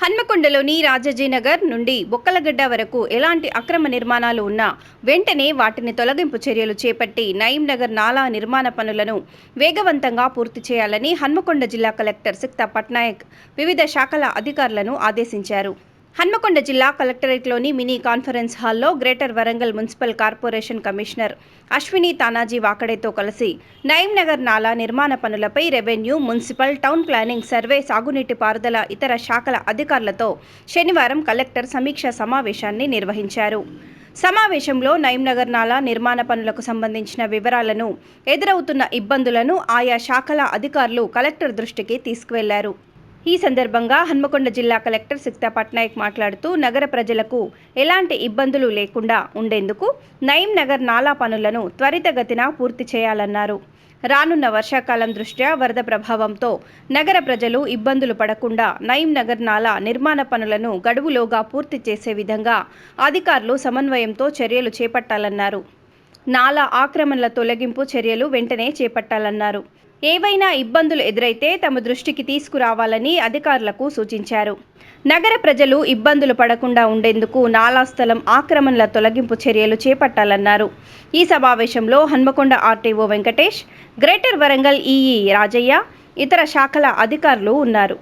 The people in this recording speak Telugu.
హన్మకొండలోని రాజాజీనగర్ నుండి బొక్కలగడ్డ వరకు ఎలాంటి అక్రమ నిర్మాణాలు ఉన్నా వెంటనే వాటిని తొలగింపు చర్యలు చేపట్టి నయీంనగర్ నాలా నిర్మాణ పనులను వేగవంతంగా పూర్తి చేయాలని హన్మకొండ జిల్లా కలెక్టర్ సిక్తా పట్నాయక్ వివిధ శాఖల అధికారులను ఆదేశించారు. హన్మకొండ జిల్లా కలెక్టరేట్లోని మినీ కాన్ఫరెన్స్ హాల్లో greater Warangal municipal corporation commissioner Ashwini Tanaji వాకడేతో కలిసి నయీంనగర్ నాలా నిర్మాణ పనులపై revenue, municipal, town planning, survey, సాగునీటి పారుదల ఇతర శాఖల అధికారులతో శనివారం కలెక్టర్ సమీక్షా సమావేశాన్ని నిర్వహించారు. సమావేశంలో నయీంనగర్ నాలా నిర్మాణ పనులకు సంబంధించిన వివరాలను, ఎదురవుతున్న ఇబ్బందులను ఆయా శాఖల అధికారులు కలెక్టర్ దృష్టికి తీసుకువెళ్లారు. ఈ సందర్భంగా హన్మకొండ జిల్లా కలెక్టర్ సిక్తా పట్నాయక్ మాట్లాడుతూ నగర ప్రజలకు ఎలాంటి ఇబ్బందులు లేకుండా ఉండేందుకు నయీంనగర్ నాలా పనులను త్వరితగతిన పూర్తి చేయాలన్నారు. రానున్న వర్షాకాలం దృష్ట్యా వరద ప్రభావంతో నగర ప్రజలు ఇబ్బందులు పడకుండా నయీంనగర్ నాలా నిర్మాణ పనులను గడువులోగా పూర్తి చేసే విధంగా అధికారులు సమన్వయంతో చర్యలు చేపట్టాలన్నారు. నాలా ఆక్రమణల తొలగింపు చర్యలు వెంటనే చేపట్టాలన్నారు. ఏవైనా ఇబ్బందులు ఎదురైతే తమ దృష్టికి తీసుకురావాలని అధికారులకు సూచించారు. నగర ప్రజలు ఇబ్బందులు పడకుండా ఉండేందుకు నాలా స్థలం ఆక్రమణల తొలగింపు చర్యలు చేపట్టాలన్నారు. ఈ సమావేశంలో Hanamkonda RTO Venkatesh, greater Warangal EE Rajaiah, ఇతర శాఖల అధికారులు ఉన్నారు.